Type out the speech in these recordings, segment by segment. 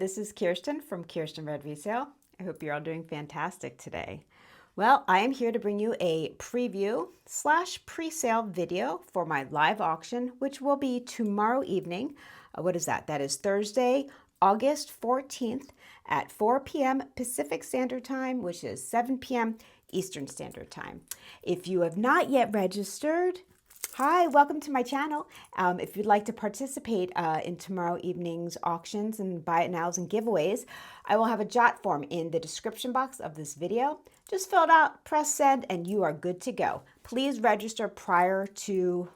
this is Kirsten from Kierstenredresale. I hope you're all doing fantastic today. Well, I am here to bring you a preview / pre-sale video for my live auction, which will be tomorrow evening. What is that? That is Thursday, August 14th at 4 p.m. Pacific Standard Time, which is 7 p.m. Eastern Standard Time. If you have not yet registered, hi, welcome to my channel. If you'd like to participate in tomorrow evening's auctions and buy it nows and giveaways, I will have a jot form in the description box of this video. Just fill it out, press send, and you are good to go. Please register prior to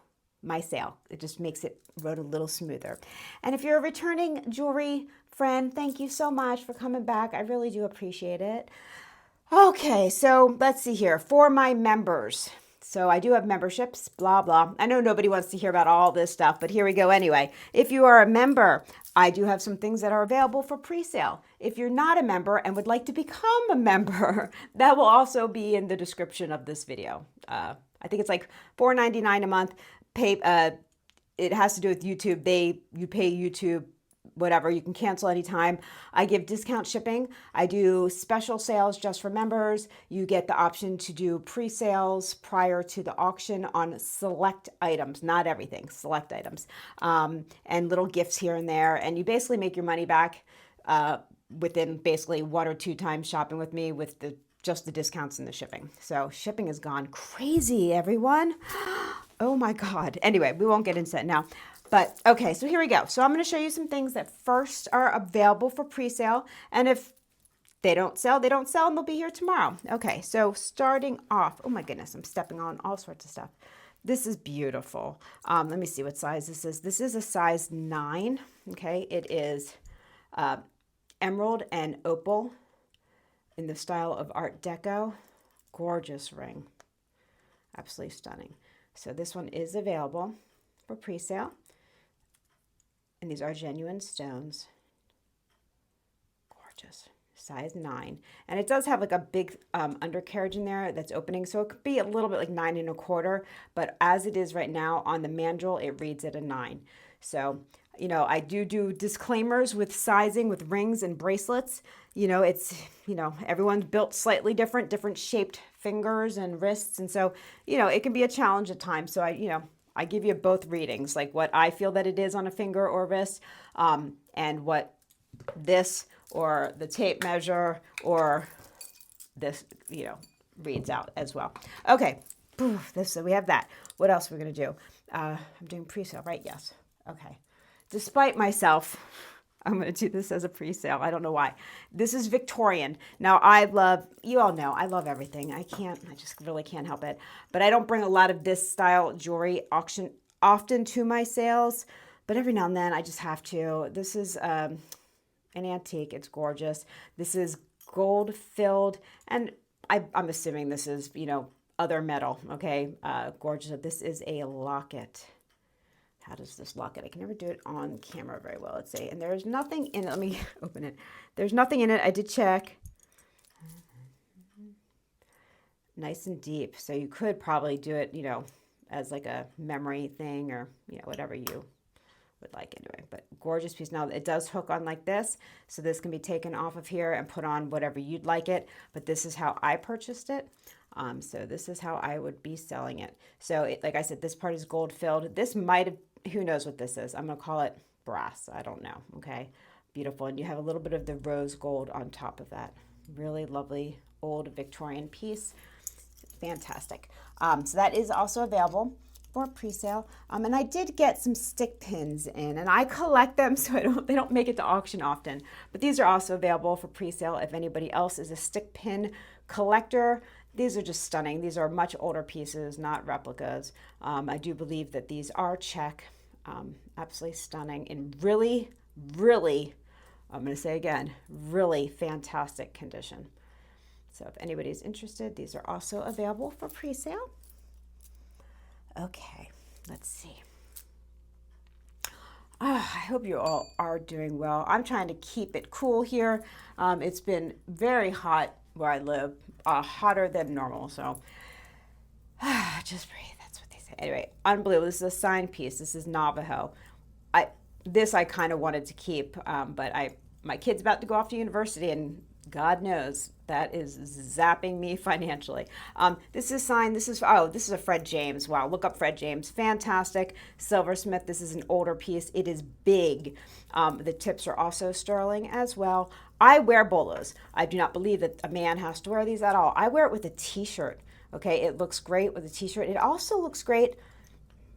my sale. It just makes it road a little smoother. And if you're a returning jewelry friend, thank you so much for coming back. I really do appreciate it. Okay, so let's see here. For my members. So I do have memberships, blah, blah. I know nobody wants to hear about all this stuff, but here we go anyway. If you are a member, I do have some things that are available for pre-sale. If you're not a member and would like to become a member, that will also be in the description of this video. I think it's like $4.99 a month. It has to do with YouTube. You pay YouTube whatever, you can cancel anytime. I give discount shipping. I do special sales just for members. You get the option to do pre-sales prior to the auction on select items, not everything, select items, and little gifts here and there. And you basically make your money back within basically 1 or 2 times shopping with me with just the discounts and the shipping. So shipping has gone crazy, everyone. Oh my God. Anyway, we won't get into that now. But okay, so here we go. So I'm going to show you some things that first are available for pre-sale. And if they don't sell, they don't sell, and they'll be here tomorrow. Okay, so starting off, oh my goodness, I'm stepping on all sorts of stuff. This is beautiful. Let me see what size this is. This is a size 9. Okay, it is emerald and opal in the style of Art Deco. Gorgeous ring. Absolutely stunning. So this one is available for pre-sale. And these are genuine stones. Gorgeous. Size 9. And it does have like a big undercarriage in there that's opening. So it could be a little bit like 9 1/4. But as it is right now on the mandrel, it reads at a 9. So, you know, I do disclaimers with sizing with rings and bracelets. You know, it's, you know, everyone's built slightly different shaped fingers and wrists. And so, you know, it can be a challenge at times. So I give you both readings, like what I feel that it is on a finger or wrist, and what this or the tape measure or this, you know, reads out as well. Okay, so we have that. What else are we going to do? I'm doing pre-sale, right? Yes. Okay. Despite myself, I'm going to do this as a pre-sale. I don't know why. This is Victorian. Now, you all know, I love everything. I just really can't help it. But I don't bring a lot of this style jewelry auction often to my sales. But every now and then, I just have to. This is an antique. It's gorgeous. This is gold filled. And I'm assuming this is, you know, other metal. Okay, gorgeous. This is a locket. How does this locket? I can never do it on camera very well. Let's see. And there's nothing in it. Let me open it. There's nothing in it. I did check. Nice and deep. So you could probably do it, you know, as like a memory thing or, you know, whatever you would like anyway. But gorgeous piece. Now it does hook on like this. So this can be taken off of here and put on whatever you'd like it. But this is how I purchased it. So this is how I would be selling it. So like I said, this part is gold filled. This might have, who knows what this is? I'm going to call it brass. I don't know. Okay. Beautiful. And you have a little bit of the rose gold on top of that. Really lovely old Victorian piece. Fantastic. So that is also available for pre-sale. And I did get some stick pins in, and I collect them so they don't make it to auction often. But these are also available for pre-sale if anybody else is a stick pin collector. These are just stunning. These are much older pieces, not replicas. I do believe that these are Czech. Absolutely stunning and really, really, I'm going to say again, really fantastic condition. So if anybody's interested, these are also available for pre-sale. Okay, let's see. I hope you all are doing well. I'm trying to keep it cool here. It's been very hot where I live, hotter than normal. So just breathe. That's what they say. Anyway, unbelievable. This is a sign piece. This is Navajo. This I kind of wanted to keep, but my kid's about to go off to university, and God knows that is zapping me financially. This is signed. This is a Fred James. Wow, look up Fred James. Fantastic silversmith. This is an older piece. It is big. The tips are also sterling as well. I wear bolos. I do not believe that a man has to wear these at all. I wear it with a t-shirt. Okay, it looks great with a t-shirt. It also looks great.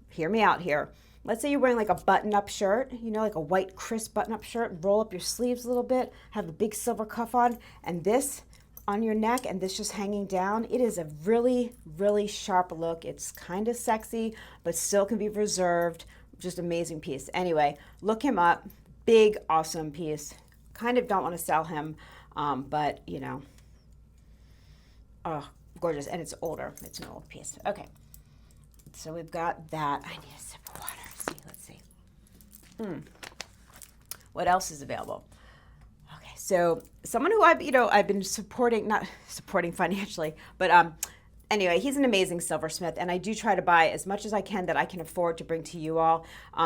Hear me out here. Let's say you're wearing like a button-up shirt, you know, like a white crisp button-up shirt, roll up your sleeves a little bit, have a big silver cuff on, and this on your neck and this just hanging down. It is a really, really sharp look. It's kind of sexy, but still can be reserved. Just amazing piece. Anyway, look him up. Big, awesome piece. Kind of don't want to sell him, but you know, oh, gorgeous. And it's older. It's an old piece. Okay. So we've got that. I need a sip of water. Let's see. What else is available? Okay, so someone who I've been supporting, not supporting financially, but anyway, he's an amazing silversmith, and I do try to buy as much as I can that I can afford to bring to you all.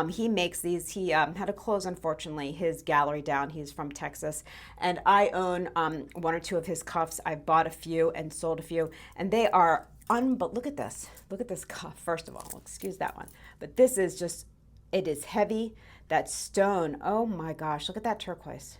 He makes these. He had to close, unfortunately, his gallery down. He's from Texas, and I own one or two of his cuffs. I've bought a few and sold a few, and they are but look at this. Look at this cuff, first of all. Excuse that one. But this is just, it is heavy. That stone, oh my gosh, look at that turquoise.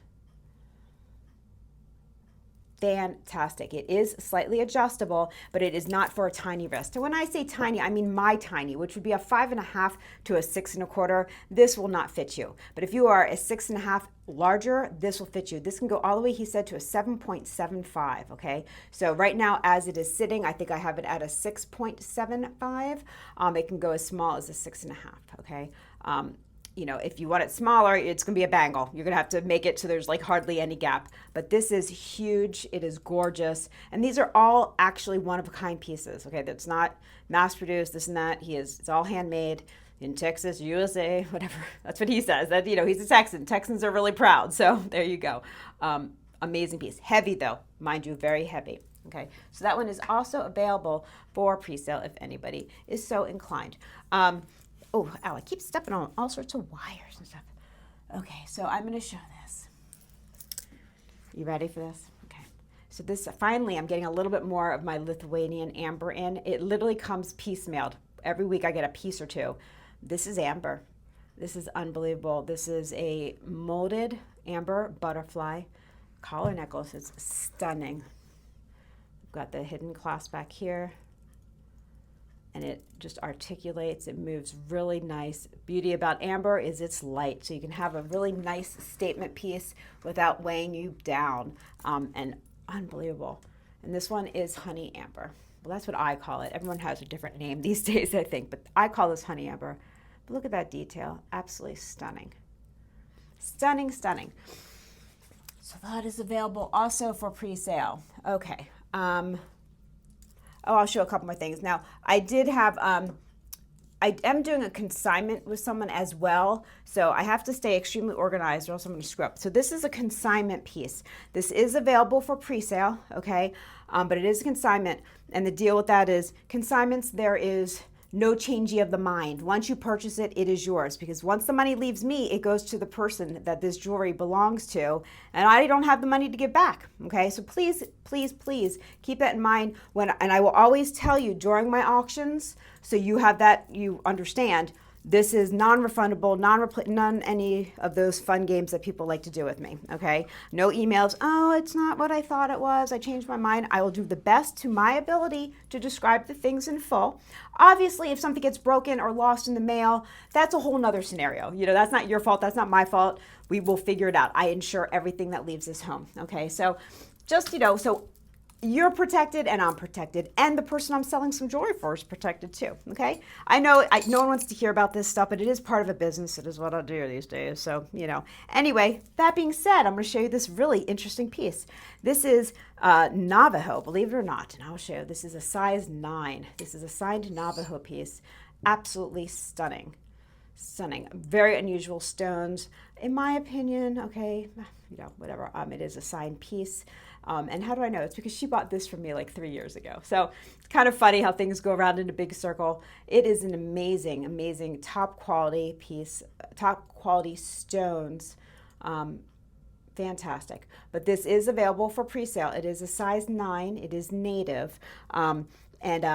Fantastic. It is slightly adjustable, but it is not for a tiny wrist. And when I say tiny, I mean my tiny, which would be a 5.5 to a 6 1/4. This will not fit you. But if you are a 6.5 larger, this will fit you. This can go all the way, he said, to a 7.75. Okay. So right now, as it is sitting, I think I have it at a 6.75. It can go as small as a 6.5. Okay. You know, if you want it smaller, it's going to be a bangle. You're going to have to make it so there's like hardly any gap. But this is huge. It is gorgeous. And these are all actually one-of-a-kind pieces. Okay, that's not mass-produced, this and that. It's all handmade in Texas, USA, whatever. That's what he says. That, you know, he's a Texan. Texans are really proud. So there you go. Amazing piece. Heavy, though. Mind you, very heavy. Okay, so that one is also available for pre-sale if anybody is so inclined. Oh, ow, I keep stepping on all sorts of wires and stuff. Okay, so I'm going to show this. You ready for this? Okay. So this, finally, I'm getting a little bit more of my Lithuanian amber in. It literally comes piecemealed. Every week I get a piece or two. This is amber. This is unbelievable. This is a molded amber butterfly collar necklace. It's stunning. We've got the hidden clasp back here. And it just articulates, it moves really nice. Beauty about amber is it's light, so you can have a really nice statement piece without weighing you down, and unbelievable. And this one is honey amber. Well, that's what I call it. Everyone has a different name these days, I think, but I call this honey amber. But look at that detail, absolutely stunning. Stunning, stunning. So that is available also for pre-sale. Okay. Oh, I'll show a couple more things. Now, I did have, I am doing a consignment with someone as well, so I have to stay extremely organized or else I'm going to screw up. So this is a consignment piece. This is available for pre-sale, okay, but it is a consignment, and the deal with that is consignments, there is no changing of the mind. Once you purchase it, it is yours, because once the money leaves me, it goes to the person that this jewelry belongs to, and I don't have the money to give back. Okay, so please, please, please keep that in mind and I will always tell you during my auctions, so you have that, you understand. This is non-refundable, none any of those fun games that people like to do with me, okay? No emails, oh, it's not what I thought it was, I changed my mind. I will do the best to my ability to describe the things in full. Obviously, if something gets broken or lost in the mail, that's a whole nother scenario. You know, that's not your fault, that's not my fault. We will figure it out. I insure everything that leaves this home, okay? So just, you know, so you're protected and I'm protected, and the person I'm selling some jewelry for is protected too, okay? I know no one wants to hear about this stuff, but it is part of a business. It is what I do these days, so, you know. Anyway, that being said, I'm going to show you this really interesting piece. This is Navajo, believe it or not, and I'll show you. This is a size 9. This is a signed Navajo piece. Absolutely stunning. Stunning. Very unusual stones, in my opinion, okay? You know, whatever. It is a signed piece. And how do I know? It's because she bought this from me like 3 years ago. So it's kind of funny how things go around in a big circle. It is an amazing, amazing top quality piece, top quality stones. Fantastic. But this is available for pre-sale. It is a size 9. It is native. And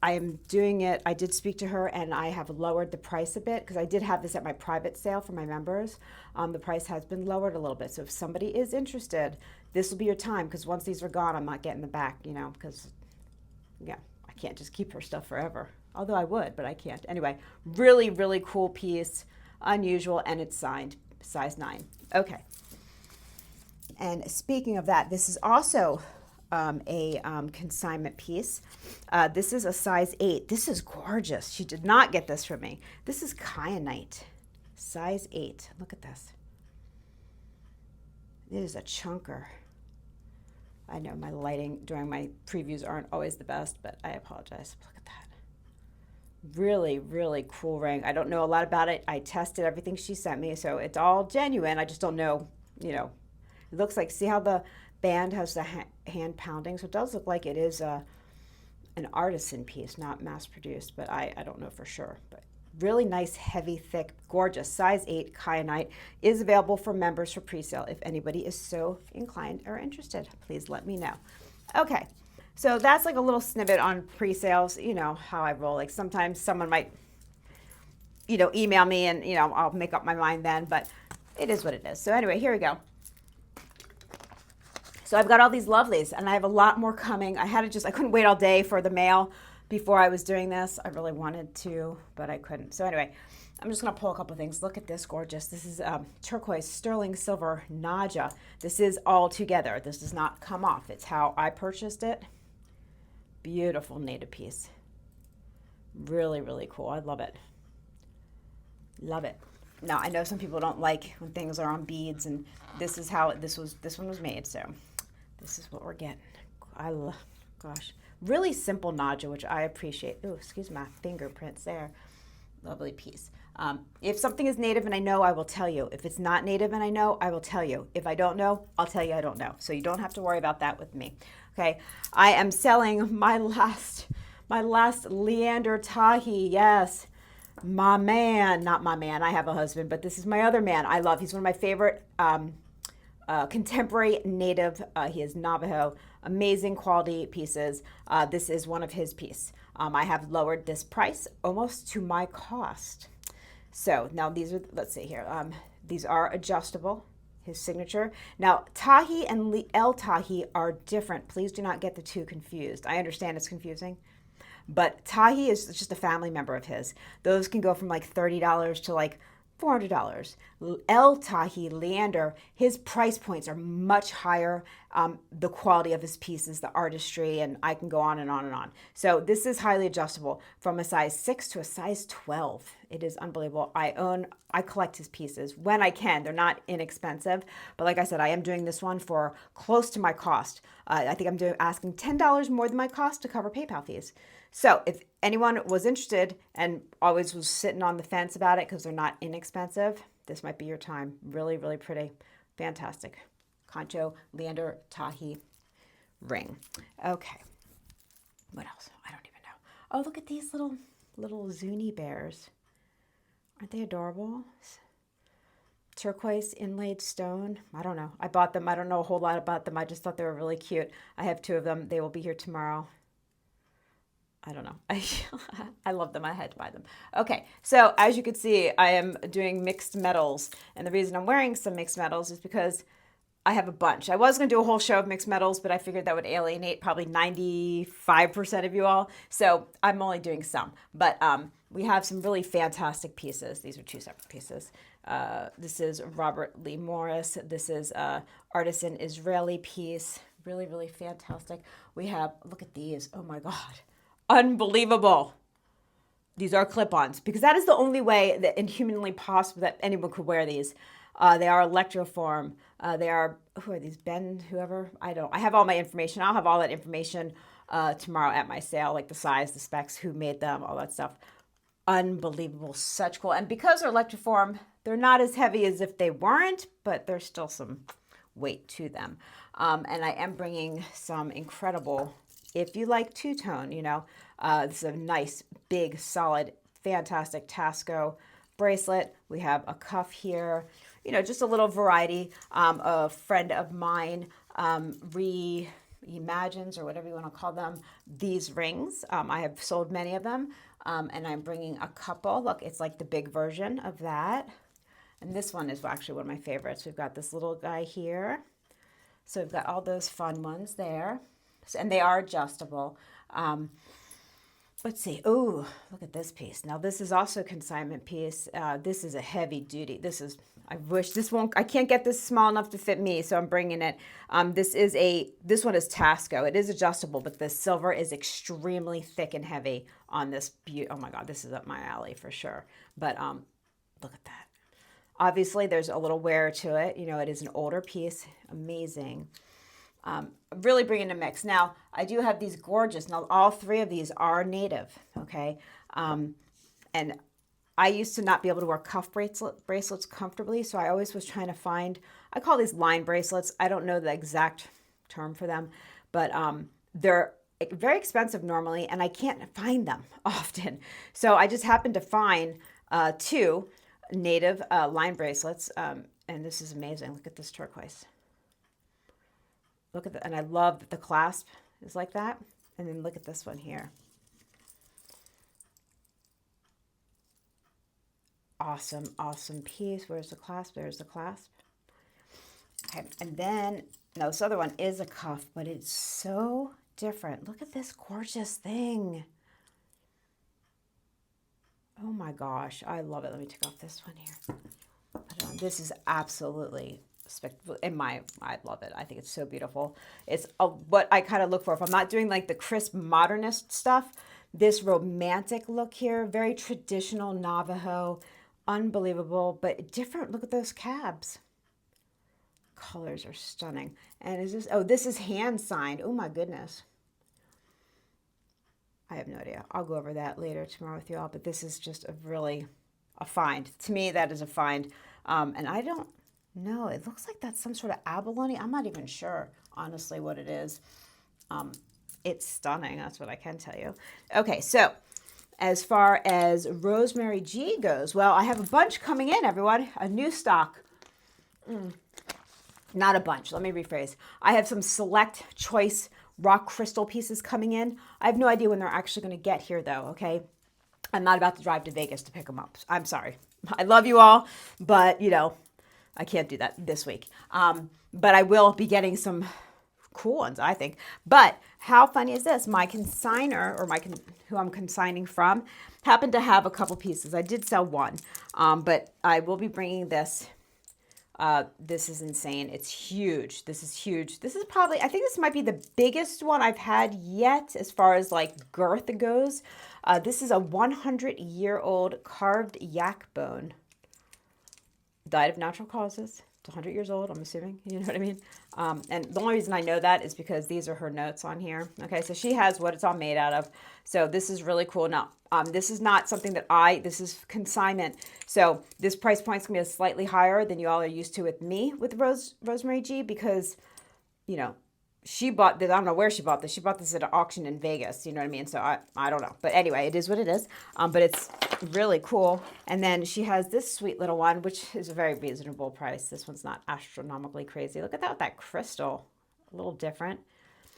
I am doing it. I did speak to her and I have lowered the price a bit because I did have this at my private sale for my members. The price has been lowered a little bit. So if somebody is interested, this will be your time, because once these are gone, I'm not getting them back, you know, because, yeah, I can't just keep her stuff forever. Although I would, but I can't. Anyway, really, really cool piece. Unusual, and it's signed, size 9. Okay. And speaking of that, this is also a consignment piece. This is a size 8. This is gorgeous. She did not get this from me. This is kyanite, size 8. Look at this. It is a chunker. I know my lighting during my previews aren't always the best, but I apologize. Look at that. Really, really cool ring. I don't know a lot about it. I tested everything she sent me, so it's all genuine. I just don't know, you know. It looks like, see how the band has the hand pounding? So it does look like it is an artisan piece, not mass produced, but I don't know for sure. But really nice, heavy, thick, gorgeous, size 8 kyanite is available for members for pre-sale. If anybody is so inclined or interested, please let me know. Okay, so that's like a little snippet on pre-sales. You know how I roll. Like sometimes someone might, you know, email me and, you know, I'll make up my mind then, but it is what it is. So anyway, here we go. So I've got all these lovelies and I have a lot more coming. I couldn't wait all day for the mail before I was doing this. I really wanted to, but I couldn't. So anyway, I'm just gonna pull a couple of things. Look at this, gorgeous. This is turquoise sterling silver naja. This is all together. This does not come off. It's how I purchased it. Beautiful native piece. Really, really cool. I love it. Love it. Now I know some people don't like when things are on beads, and this is how this one was made. So this is what we're getting. Gosh, really simple naja, which I appreciate. Oh, excuse my fingerprints there. Lovely piece. If something is native and I know, I will tell you. If it's not native and I know, I will tell you. If I don't know, I'll tell you I don't know. So you don't have to worry about that with me. Okay, I am selling my last Leander Tahi. Yes. My man, not my man, I have a husband, but this is my other man I love. He's one of my favorite contemporary native. He is Navajo. Amazing quality pieces. This is one of his piece. I have lowered this price almost to my cost. So now these are, let's see here. These are adjustable, his signature. Now Tahi and El Tahi are different. Please do not get the two confused. I understand it's confusing. But Tahi is just a family member of his. Those can go from like $30 to like $400. El Tahi, Leander, his price points are much higher. The quality of his pieces, the artistry, and I can go on and on and on. So this is highly adjustable from a size 6 to a size 12. It is unbelievable. I collect his pieces when I can. They're not inexpensive, but like I said, I am doing this one for close to my cost. I think I'm asking $10 more than my cost to cover PayPal fees. So if anyone was interested and always was sitting on the fence about it because they're not inexpensive, this might be your time. Really, really pretty. Fantastic. Concho Leander Tahi ring. Okay. What else? I don't even know. Oh, look at these little Zuni bears. Aren't they adorable? Turquoise inlaid stone. I don't know. I bought them. I don't know a whole lot about them. I just thought they were really cute. I have 2 of them. They will be here tomorrow. I don't know. I love them. I had to buy them. Okay, so as you can see, I am doing mixed metals. And the reason I'm wearing some mixed metals is because I have a bunch. I was going to do a whole show of mixed metals, but I figured that would alienate probably 95% of you all. So I'm only doing some. But we have some really fantastic pieces. These are 2 separate pieces. This is Robert Lee Morris. This is Artisan Israeli piece. Really, really fantastic. We have, look at these. Oh my God. Unbelievable. These are clip-ons because that is the only way that inhumanly possible that anyone could wear these. They are electroform. They are, who are these? Ben, whoever? I have all my information. I'll have all that information tomorrow at my sale, like the size, the specs, who made them, all that stuff. Unbelievable. Such cool. And because they're electroform, they're not as heavy as if they weren't, but there's still some weight to them. And I am bringing some incredible, if you like two-tone, you know, this is a nice, big, solid, fantastic Tasco bracelet. We have a cuff here, you know, just a little variety. A friend of mine reimagines, or whatever you want to call them, these rings. I have sold many of them, and I'm bringing a couple. Look, it's like the big version of that. And this one is actually one of my favorites. We've got this little guy here. So we've got all those fun ones there. And they are adjustable. Let's see. Oh, look at this piece. Now this is also a consignment piece. This is a heavy duty. I wish this won't, I can't get this small enough to fit me, so I'm bringing it. This one is Tasco. It is adjustable, but the silver is extremely thick and heavy on this. Oh my God, this is up my alley for sure. But look at that. Obviously, there's a little wear to it. You know, it is an older piece. Amazing. Really bringing a mix. Now, I do have these gorgeous. Now, all three of these are native, okay? And I used to not be able to wear cuff bracelets comfortably, so I always was trying to find, I call these line bracelets. I don't know the exact term for them, but they're very expensive normally, and I can't find them often. So I just happened to find two native line bracelets, and this is amazing. Look at this turquoise. Look at and I love that the clasp is like that. And then look at this one here. Awesome, awesome piece. Where's the clasp? There's the clasp. Okay, and then, no, this other one is a cuff, but it's so different. Look at this gorgeous thing. Oh my gosh, I love it. Let me take off this one here. This is absolutely spectacular. I love it. I think it's so beautiful. It's what I kind of look for. If I'm not doing like the crisp modernist stuff, this romantic look here, very traditional Navajo, unbelievable, but different. Look at those cabs. Colors are stunning. And is this, oh, this is hand signed. Oh my goodness. I have no idea. I'll go over that later tomorrow with you all, but this is just a find. To me, that is a find. And I don't know. It looks like that's some sort of abalone. I'm not even sure, honestly, what it is. It's stunning. That's what I can tell you. Okay, so as far as Rosemary G goes, well, I have a bunch coming in, everyone. A new stock. Not a bunch. Let me rephrase. I have some select choice rock crystal pieces coming in. I have no idea when they're actually going to get here, though, okay? I'm not about to drive to Vegas to pick them up. I'm sorry. I love you all, but, you know, I can't do that this week. But I will be getting some cool ones, I think. But how funny is this? My consigner, or who I'm consigning from, happened to have a couple pieces. I did sell one, but I will be bringing this. This is insane. It's huge. This is huge. This is probably, I think this might be the biggest one I've had yet as far as like girth goes. This is a 100-year-old carved yak bone. Died of natural causes. It's 100 years old, I'm assuming. You know what I mean? And the only reason I know that is because these are her notes on here. Okay, so she has what it's all made out of. So this is really cool. Now, this is not something that this is consignment. So this price point is going to be slightly higher than you all are used to with me with Rosemary G, because, you know, she bought this. I don't know where she bought this. She bought this at an auction in Vegas. You know what I mean? So I don't know. But anyway, it is what it is. But it's really cool. And then she has this sweet little one, which is a very reasonable price. This one's not astronomically crazy. Look at that with that crystal. A little different.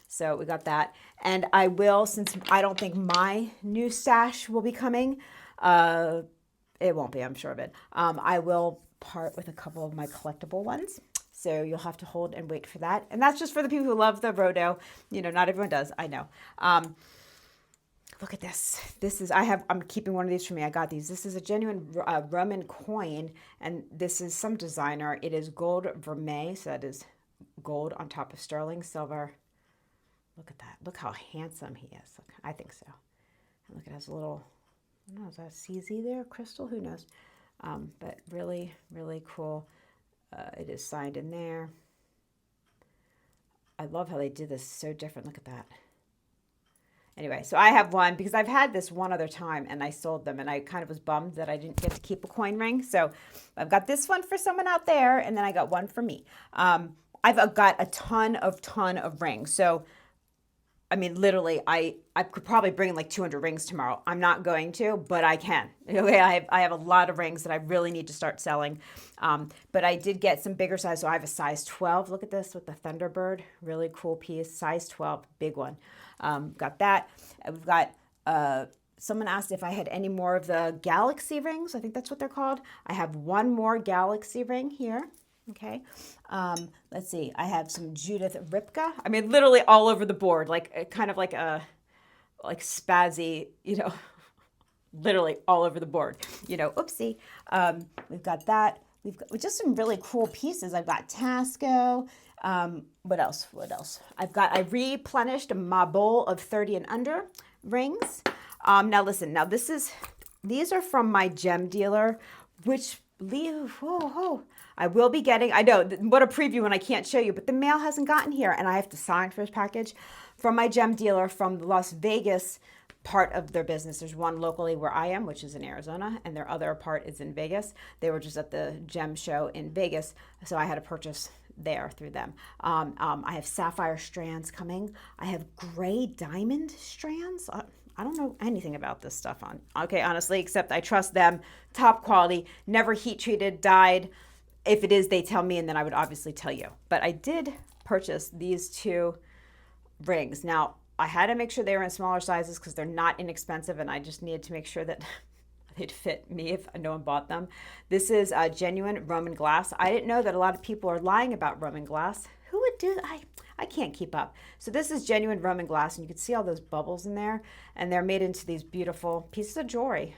So we got that. And I will, since I don't think my new stash will be coming, it won't be, I'm sure of it. I will part with a couple of my collectible ones. So you'll have to hold and wait for that. And that's just for the people who love the Rodo. You know, not everyone does, I know. Look at this. I'm keeping one of these for me. I got these. This is a genuine Roman coin. And this is some designer. It is gold vermeil. So that is gold on top of sterling silver. Look at that. Look how handsome he is. Look, I think so. And look, it has a little, I don't know, is that CZ there? Crystal? Who knows? But really, really cool. It is signed in there. I love how they did this so different. Look at that. Anyway, so I have one because I've had this one other time and I sold them, and I kind of was bummed that I didn't get to keep a coin ring. So I've got this one for someone out there, and then I got one for me. I've got a ton of rings. So I mean, literally, I could probably bring in like 200 rings tomorrow. I'm not going to, but I can. Okay, I have a lot of rings that I really need to start selling. But I did get some bigger size. So I have a size 12. Look at this with the Thunderbird. Really cool piece. Size 12, big one. Got that. We've got, someone asked if I had any more of the galaxy rings. I think that's what they're called. I have one more galaxy ring here. Okay. Let's see. I have some Judith Ripka. I mean, literally all over the board, like kind of like a, like spazzy, you know, literally all over the board, you know, oopsie. We've got that. We've got just some really cool pieces. I've got Tasco. What else? What else? I replenished my bowl of 30 and under rings. Now listen, these are from my gem dealer, which I will be getting. I know, what a preview when I can't show you, but the mail hasn't gotten here and I have to sign for this package from my gem dealer from the Las Vegas part of their business. There's one locally where I am, which is in Arizona, and their other part is in Vegas. They were just at the gem show in Vegas, so I had to purchase there through them. I have sapphire strands coming. I have gray diamond strands. I don't know anything about this stuff okay, honestly, except I trust them. Top quality, never heat treated, dyed. If it is, they tell me, and then I would obviously tell you. But I did purchase these two rings. Now, I had to make sure they were in smaller sizes because they're not inexpensive, and I just needed to make sure that they'd fit me if no one bought them. This is genuine Roman glass. I didn't know that a lot of people are lying about Roman glass. Who would do that? I can't keep up. So this is genuine Roman glass, and you can see all those bubbles in there, and they're made into these beautiful pieces of jewelry.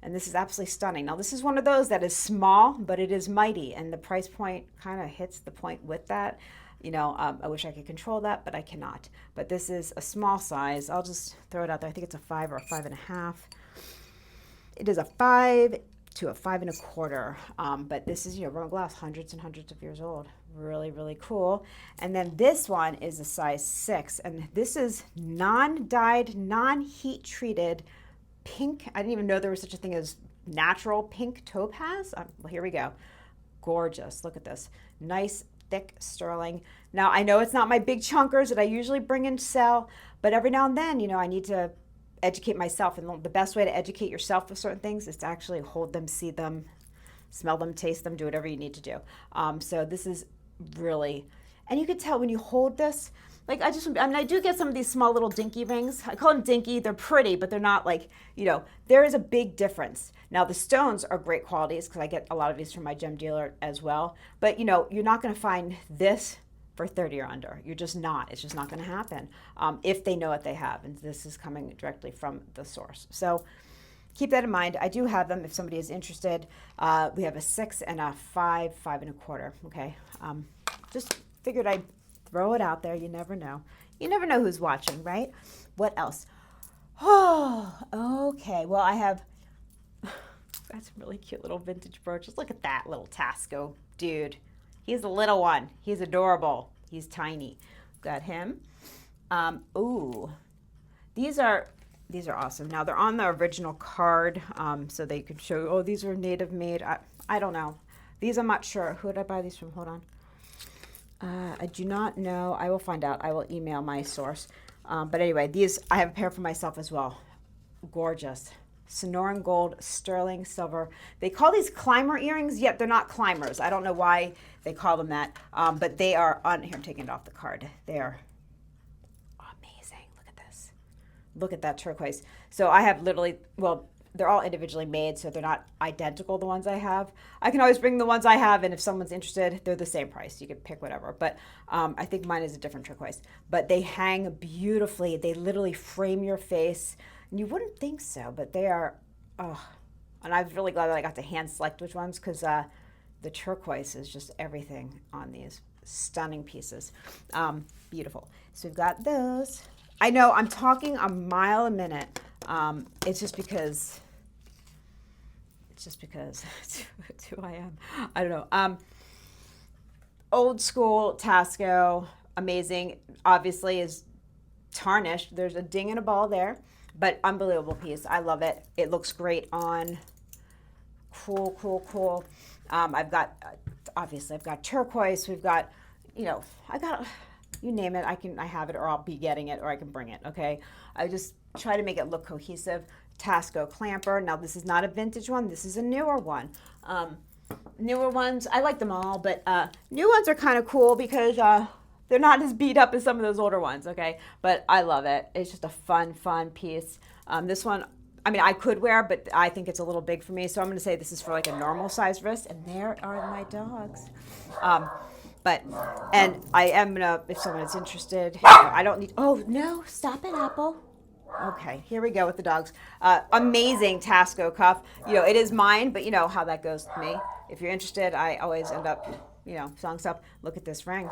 And this is absolutely stunning. Now, this is one of those that is small, but it is mighty, and the price point kind of hits the point with that. You know, I wish I could control that, but I cannot. But this is a small size. I'll just throw it out there. I think it's a 5 or a 5.5. It is a 5 to a 5.25. But this is, you know, Roman glass, hundreds and hundreds of years old. Really, really cool. And then this one is a size 6, and this is non-dyed, non-heat treated pink. I didn't even know there was such a thing as natural pink topaz. Well, here we go. Gorgeous. Look at this. Nice, thick sterling. Now, I know it's not my big chunkers that I usually bring and sell, but every now and then, you know, I need to educate myself. And the best way to educate yourself with certain things is to actually hold them, see them, smell them, taste them, do whatever you need to do. So this is really, and you can tell when you hold this, like I mean, I do get some of these small little dinky rings. I call them dinky. They're pretty, but they're not like, you know, there is a big difference. Now the stones are great qualities because I get a lot of these from my gem dealer as well. But you know, you're not going to find this for 30 or under. You're just not. It's just not going to happen if they know what they have. And this is coming directly from the source. So keep that in mind. I do have them if somebody is interested. We have a 6 and a 5, 5.25. Okay. Just figured I'd throw it out there. You never know. You never know who's watching, right? What else? Oh, okay. Well, I have that's really cute little vintage brooches. Look at that little Tasco dude. He's a little one. He's adorable. He's tiny. Got him. Ooh, these are awesome. Now they're on the original card, so they could show. Oh, these are native made. I don't know. These I'm not sure. Who did I buy these from? Hold on. I do not know. I will find out. I will email my source. But anyway, these, I have a pair for myself as well. Gorgeous. Sonoran gold, sterling silver. They call these climber earrings, yet they're not climbers. I don't know why they call them that. But they are on, here, I'm taking it off the card. They are amazing. Look at this. Look at that turquoise. So I have literally, well, they're all individually made, so they're not identical, the ones I have. I can always bring the ones I have, and if someone's interested, they're the same price. You can pick whatever. But I think mine is a different turquoise. But they hang beautifully. They literally frame your face. And you wouldn't think so, but they are, oh. And I'm really glad that I got to hand select which ones, because the turquoise is just everything on these stunning pieces. Beautiful. So we've got those. I know I'm talking a mile a minute. It's just because it's who I am. I don't know. Old school Tasco, amazing. Obviously is tarnished. There's a ding and a ball there, but unbelievable piece. I love it. It looks great on. Cool, cool, cool. I've got, obviously I've got turquoise. We've got, you know, I got you name it, I have it, or I'll be getting it, or I can bring it, okay? I just try to make it look cohesive. Tasco clamper. Now, this is not a vintage one. This is a newer one. Newer ones, I like them all, but new ones are kind of cool because they're not as beat up as some of those older ones, okay? But I love it. It's just a fun piece. This one, I mean, I could wear, but I think it's a little big for me, so I'm going to say this is for like a normal size wrist. And there are my dogs. And I am going to, if someone is interested, I don't need, oh, no, stop it, Apple. Okay, here we go with the dogs. Amazing Tasco cuff. You know, it is mine, but you know how that goes with me. If you're interested, I always end up, you know, selling stuff. Look at this ring.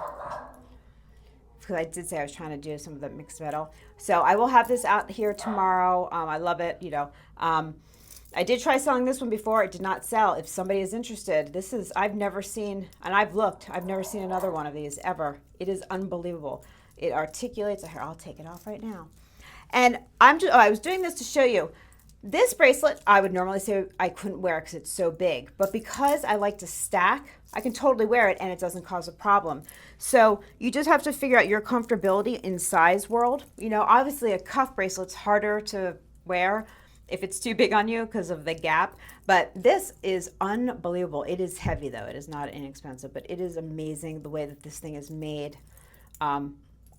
Because I did say I was trying to do some of the mixed metal. So I will have this out here tomorrow. I love it, you know. I did try selling this one before. It did not sell. If somebody is interested, this is, I've never seen, and I've looked, I've never seen another one of these ever. It is unbelievable. It articulates. Here, I'll take it off right now. And I was doing this to show you. This bracelet, I would normally say I couldn't wear because it's so big. But because I like to stack, I can totally wear it and it doesn't cause a problem. So you just have to figure out your comfortability in size world. You know, obviously a cuff bracelet's harder to wear if it's too big on you because of the gap. But this is unbelievable. It is heavy though. It is not inexpensive, but it is amazing the way that this thing is made.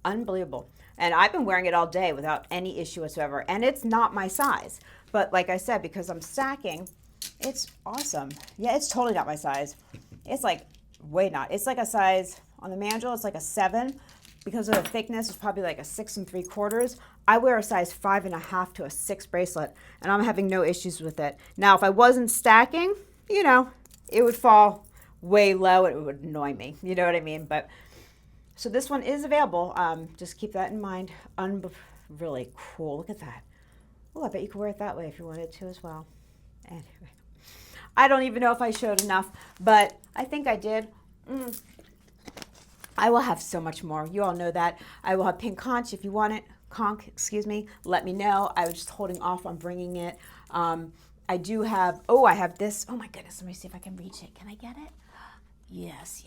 Unbelievable. And I've been wearing it all day without any issue whatsoever. And it's not my size. But like I said, because I'm stacking, it's awesome. Yeah, it's totally not my size. It's like way not. It's like a size, on the mandrel, it's like a 7. Because of the thickness, it's probably like a 6 3/4. I wear a size 5.5 to a 6 bracelet, and I'm having no issues with it. Now, if I wasn't stacking, you know, it would fall way low. It would annoy me. You know what I mean? But so this one is available. Just keep that in mind. Really cool. Look at that. Oh, I bet you could wear it that way if you wanted to as well. Anyway, I don't even know if I showed enough, but I think I did. I will have so much more. You all know that. I will have pink conch if you want it. Excuse me. Let me know. I was just holding off on bringing it. I do have, I have this. Oh my goodness. Let me see if I can reach it. Can I get it? Yes.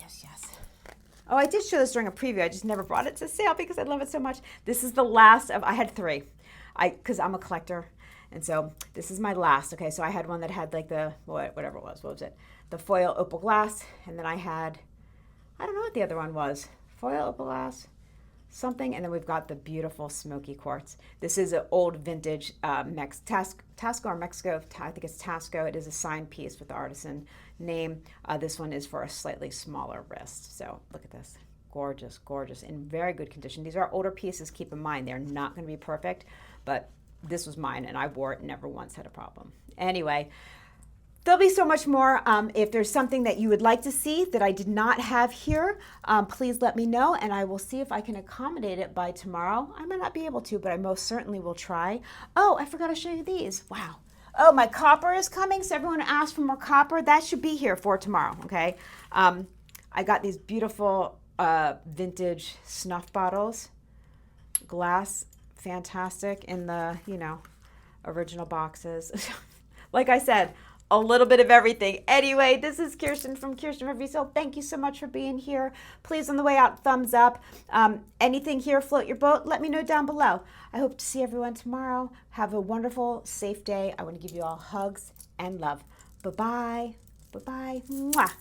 Oh, I did show this during a preview. I just never brought it to sale because I love it so much. This is the last of, I had 3. Because I'm a collector. And so this is my last. Okay, so I had one that had like the, whatever it was. What was it? The foil opal glass. And then I had, I don't know what the other one was. Foil opal glass, something. And then we've got the beautiful smoky quartz. This is an old vintage Tasco or Mexico. I think it's Tasco. It is a signed piece with the artisan name. This one is for a slightly smaller wrist. So look at this. Gorgeous, gorgeous, in very good condition. These are older pieces. Keep in mind, they're not going to be perfect, but this was mine, and I wore it, never once had a problem. Anyway, there'll be so much more. If there's something that you would like to see that I did not have here, please let me know, and I will see if I can accommodate it by tomorrow. I might not be able to, but I most certainly will try. Oh, I forgot to show you these. Wow. Oh, my copper is coming, so everyone asked for more copper. That should be here for tomorrow, okay? I got these beautiful vintage snuff bottles, glass, fantastic in the, you know, original boxes. Like I said, a little bit of everything. Anyway, this is Kirsten from Kierstenredresale. Thank you so much for being here. Please, on the way out, thumbs up. Anything here float your boat, let me know down below. I hope to see everyone tomorrow. Have a wonderful, safe day. I want to give you all hugs and love. Bye-bye. Bye-bye. Mwah.